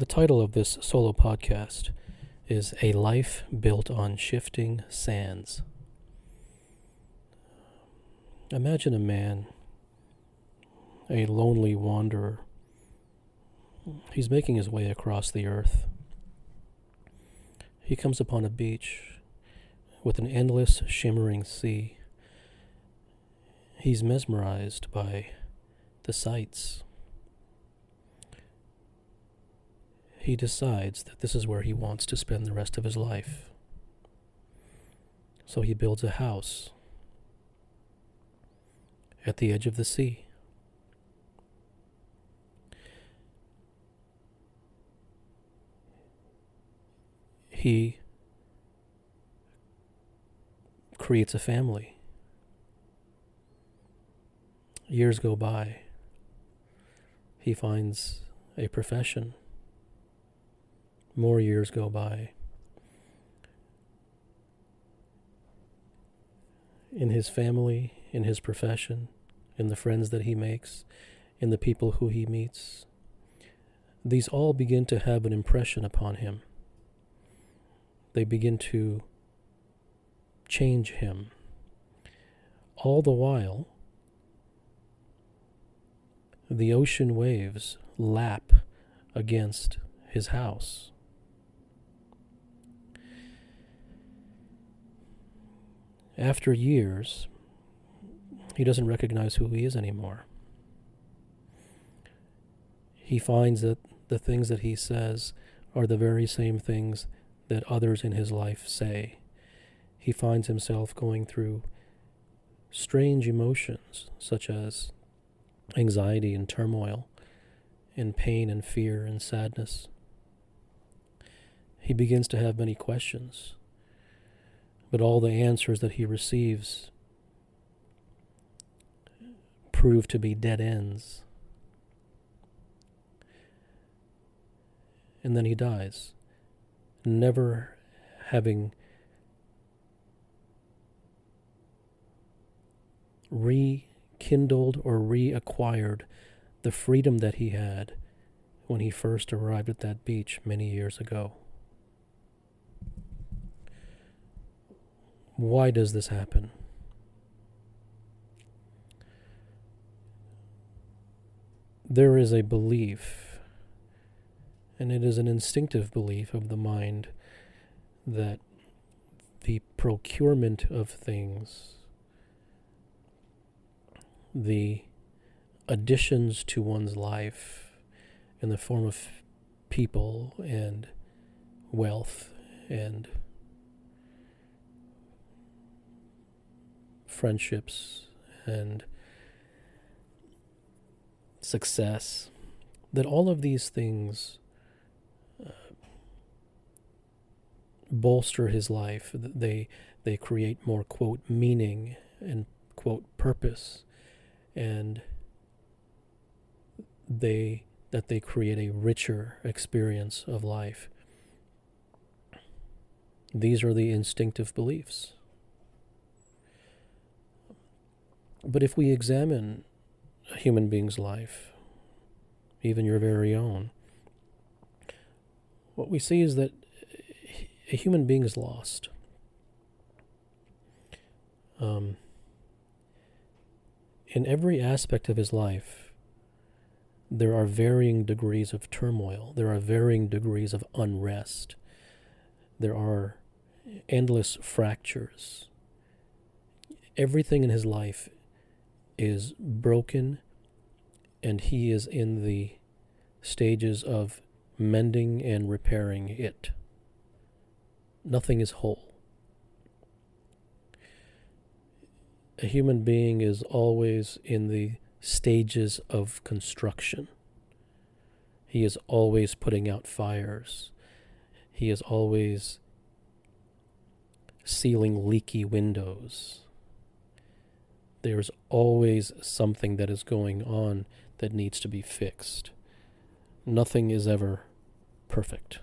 The title of this solo podcast is A Life Built on Shifting Sands. Imagine a man, a lonely wanderer. He's making his way across the earth. He comes upon a beach with an endless, shimmering sea. He's mesmerized by the sights. He decides that this is where he wants to spend the rest of his life. So he builds a house at the edge of the sea. He creates a family. Years go by. He finds a profession. More years go by. In his family, in his profession, in the friends that he makes, in the people who he meets, these all begin to have an impression upon him. They begin to change him. All the while, the ocean waves lap against his house. After years, he doesn't recognize who he is anymore. He finds that the things that he says are the very same things that others in his life say. He finds himself going through strange emotions, such as anxiety and turmoil, and pain and fear and sadness. He begins to have many questions, but all the answers that he receives prove to be dead ends. And then he dies, never having rekindled or reacquired the freedom that he had when he first arrived at that beach many years ago. Why does this happen? There is a belief, and it is an instinctive belief of the mind, that the procurement of things, the additions to one's life in the form of people and wealth and friendships and success, that all of these things bolster his life. They create more, quote, meaning and, quote, purpose, and they create a richer experience of life. These are the instinctive beliefs. But if we examine a human being's life, even your very own, what we see is that a human being is lost. In every aspect of his life, there are varying degrees of turmoil. There are varying degrees of unrest. There are endless fractures. Everything in his life is broken, and he is in the stages of mending and repairing it. Nothing is whole. A human being is always in the stages of construction. He is always putting out fires. He is always sealing leaky windows. There's always something that is going on that needs to be fixed. Nothing is ever perfect.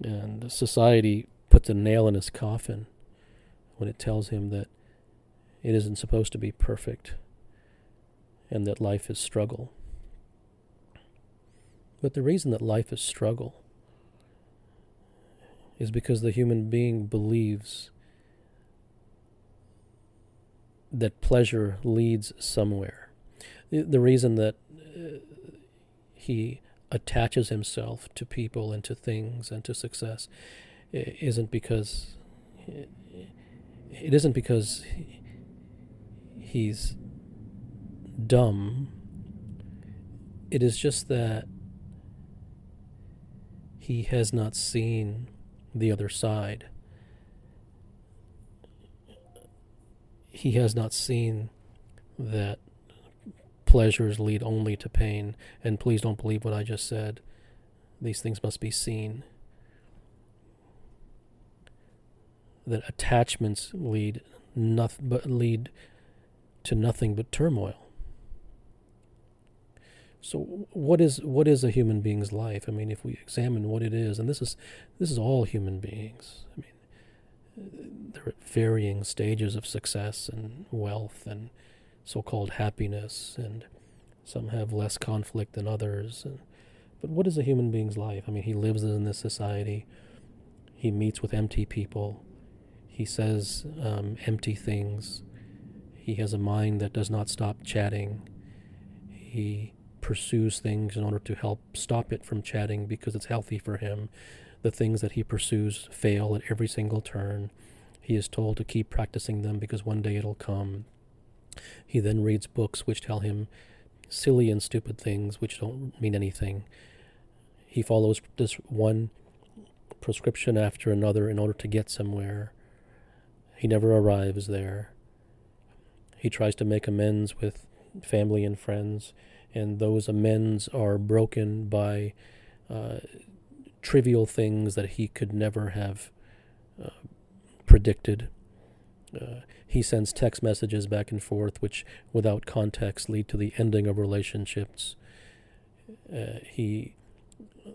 And society puts a nail in his coffin when it tells him that it isn't supposed to be perfect and that life is struggle. But the reason that life is struggle is because the human being believes that pleasure leads somewhere. The reason that he attaches himself to people and to things and to success isn't because he's dumb. It is just that he has not seen the other side. He has not seen that pleasures lead only to pain. And please don't believe what I just said. These things must be seen. That attachments lead to nothing but turmoil. So what is a human being's life? I mean, if we examine what it is, and this is all human beings. I mean, they're at varying stages of success and wealth and so-called happiness, and some have less conflict than others. But what is a human being's life? I mean, he lives in this society. He meets with empty people. He says empty things. He has a mind that does not stop chatting. He pursues things in order to help stop it from chatting because it's healthy for him. The things that he pursues fail at every single turn. He is told to keep practicing them because one day it'll come. He then reads books which tell him silly and stupid things which don't mean anything. He follows this one prescription after another in order to get somewhere. He never arrives there. He tries to make amends with family and friends, and those amends are broken by trivial things that he could never have predicted. He sends text messages back and forth which, without context, lead to the ending of relationships. He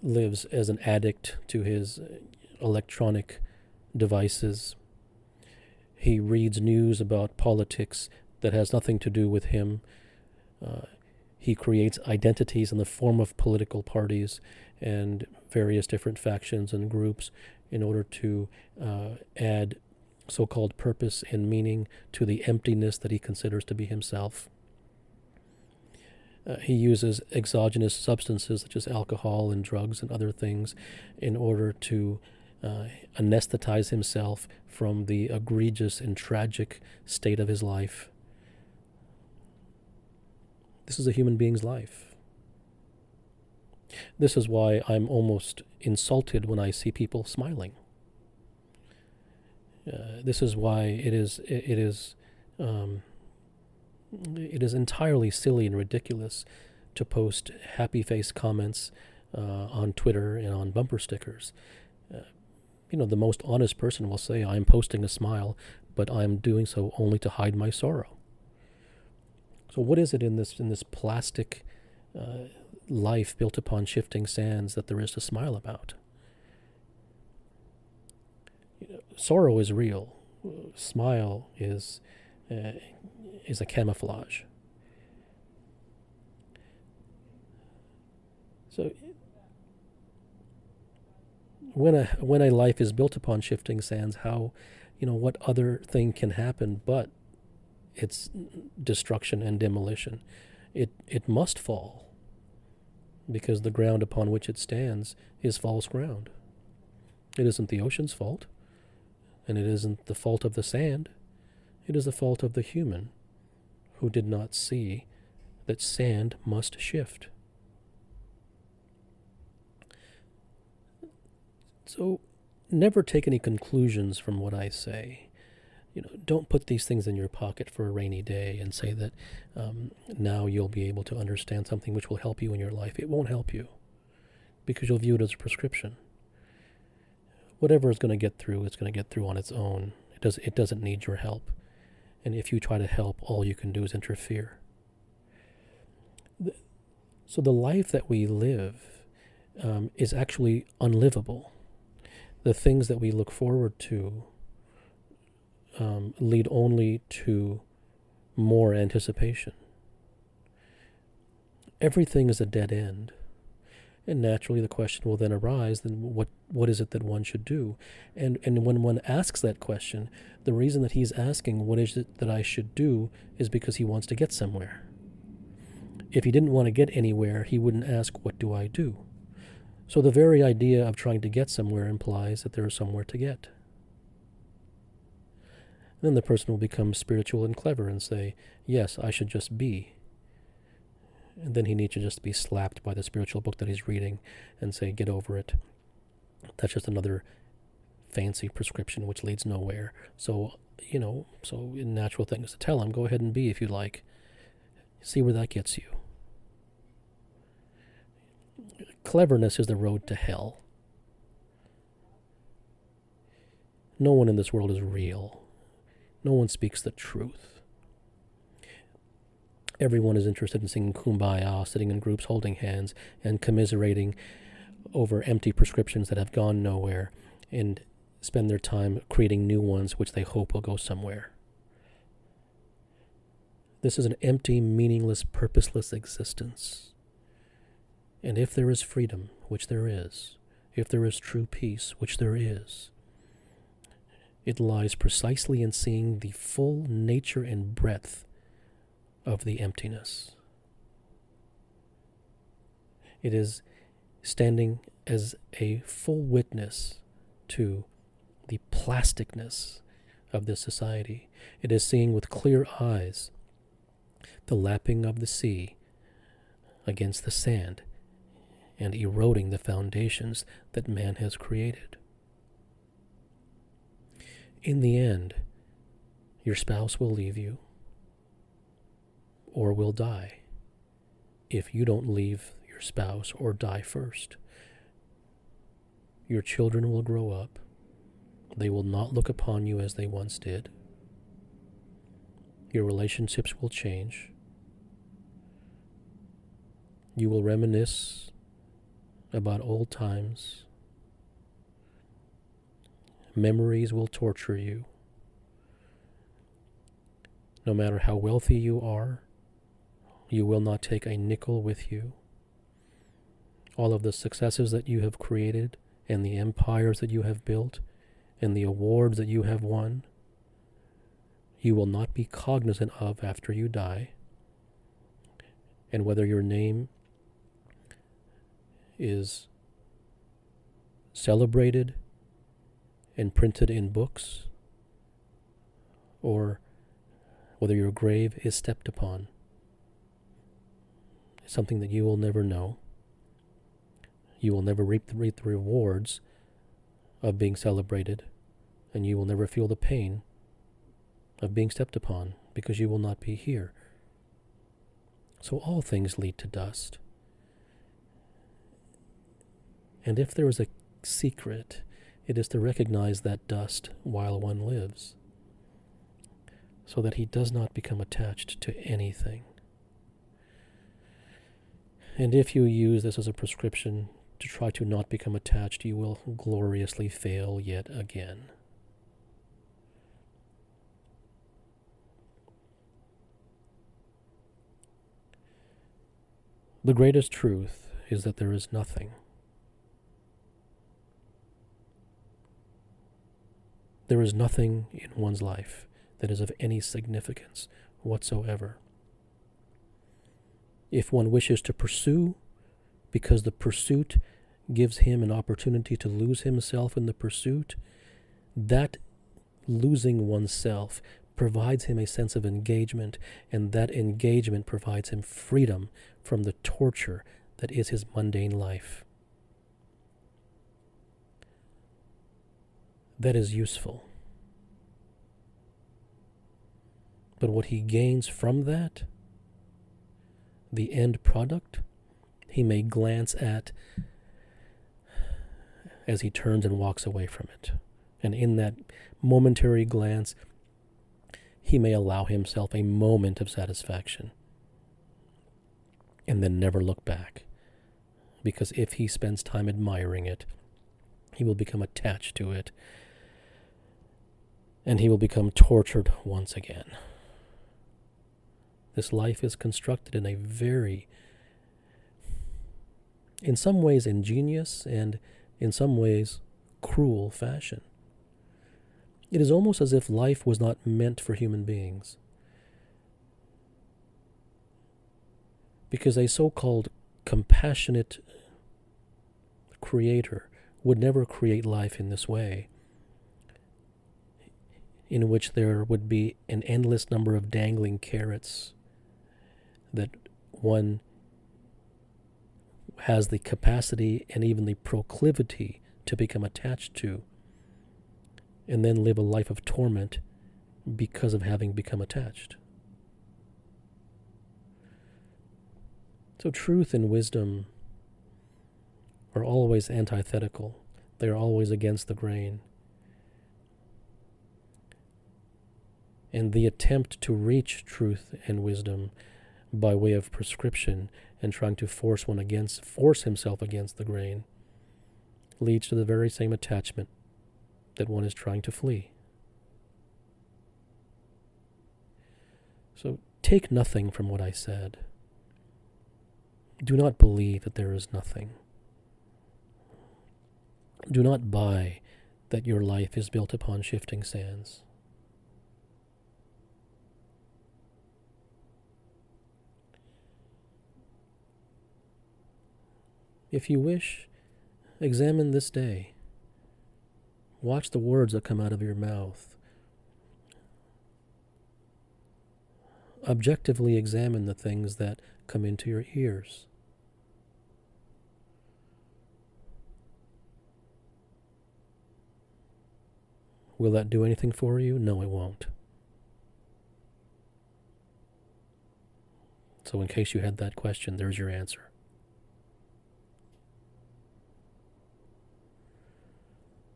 lives as an addict to his electronic devices. He reads news about politics that has nothing to do with him. He creates identities in the form of political parties and various different factions and groups in order to add so-called purpose and meaning to the emptiness that he considers to be himself. He uses exogenous substances such as alcohol and drugs and other things in order to anesthetize himself from the egregious and tragic state of his life. This is a human being's life. This is why I'm almost insulted when I see people smiling. This is why it is entirely silly and ridiculous to post happy face comments on Twitter and on bumper stickers. The most honest person will say, I'm posting a smile, but I'm doing so only to hide my sorrow. So what is it in this plastic life built upon shifting sands that there is to smile about? Sorrow is real. Smile is a camouflage. So when a life is built upon shifting sands, how, what other thing can happen but its destruction and demolition? It must fall, because the ground upon which it stands is false ground. It isn't the ocean's fault, and it isn't the fault of the sand. It is the fault of the human who did not see that sand must shift. So never take any conclusions from what I say. Don't put these things in your pocket for a rainy day and say that now you'll be able to understand something which will help you in your life. It won't help you, because you'll view it as a prescription. Whatever is going to get through, it's going to get through on its own. It doesn't need your help. And if you try to help, all you can do is interfere. So the life that we live is actually unlivable. The things that we look forward to lead only to more anticipation. Everything is a dead end. And naturally the question will then arise, then what is it that one should do? And when one asks that question, the reason that he's asking what is it that I should do is because he wants to get somewhere. If he didn't want to get anywhere, he wouldn't ask, what do I do? So the very idea of trying to get somewhere implies that there is somewhere to get. Then the person will become spiritual and clever and say, yes, I should just be. And then he needs to just be slapped by the spiritual book that he's reading and say, get over it. That's just another fancy prescription which leads nowhere. So, so in natural things to tell him, go ahead and be if you like. See where that gets you. Cleverness is the road to hell. No one in this world is real. No one speaks the truth. Everyone is interested in singing Kumbaya, sitting in groups holding hands, and commiserating over empty prescriptions that have gone nowhere, and spend their time creating new ones which they hope will go somewhere. This is an empty, meaningless, purposeless existence. And if there is freedom, which there is, if there is true peace, which there is, it lies precisely in seeing the full nature and breadth of the emptiness. It is standing as a full witness to the plasticness of this society. It is seeing with clear eyes the lapping of the sea against the sand and eroding the foundations that man has created. In the end, your spouse will leave you or will die if you don't leave your spouse or die first. Your children will grow up. They will not look upon you as they once did. Your relationships will change. You will reminisce about old times. Memories will torture you. No matter how wealthy you are, you will not take a nickel with you. All of the successes that you have created and the empires that you have built and the awards that you have won, you will not be cognizant of after you die. And whether your name is celebrated and printed in books, or whether your grave is stepped upon, is something that you will never know. You will never reap the rewards of being celebrated, and you will never feel the pain of being stepped upon, because you will not be here. So all things lead to dust. And if there is a secret, it is to recognize that dust while one lives, so that he does not become attached to anything. And if you use this as a prescription to try to not become attached, you will gloriously fail yet again. The greatest truth is that there is nothing. There is nothing in one's life that is of any significance whatsoever. If one wishes to pursue, because the pursuit gives him an opportunity to lose himself in the pursuit, that losing oneself provides him a sense of engagement, and that engagement provides him freedom from the torture that is his mundane life. That is useful. But what he gains from that, the end product, he may glance at as he turns and walks away from it. And in that momentary glance, he may allow himself a moment of satisfaction and then never look back. Because if he spends time admiring it, he will become attached to it, and he will become tortured once again. This life is constructed in a very in some ways ingenious and in some ways cruel fashion. It is almost as if life was not meant for human beings, because a so-called compassionate creator would never create life in this way, in which there would be an endless number of dangling carrots that one has the capacity and even the proclivity to become attached to, and then live a life of torment because of having become attached. So truth and wisdom are always antithetical. They are always against the grain. And the attempt to reach truth and wisdom by way of prescription and trying to force himself against the grain leads to the very same attachment that one is trying to flee. So take nothing from what I said. Do not believe that there is nothing. Do not buy that your life is built upon shifting sands. If you wish, examine this day. Watch the words that come out of your mouth. Objectively examine the things that come into your ears. Will that do anything for you? No, it won't. So in case you had that question, there's your answer.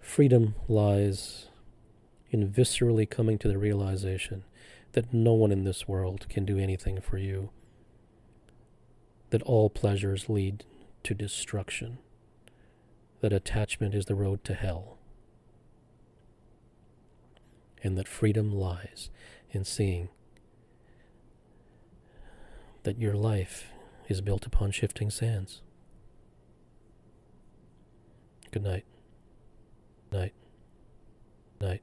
Freedom lies in viscerally coming to the realization that no one in this world can do anything for you, that all pleasures lead to destruction, that attachment is the road to hell, and that freedom lies in seeing that your life is built upon shifting sands. Good night. Night. Night.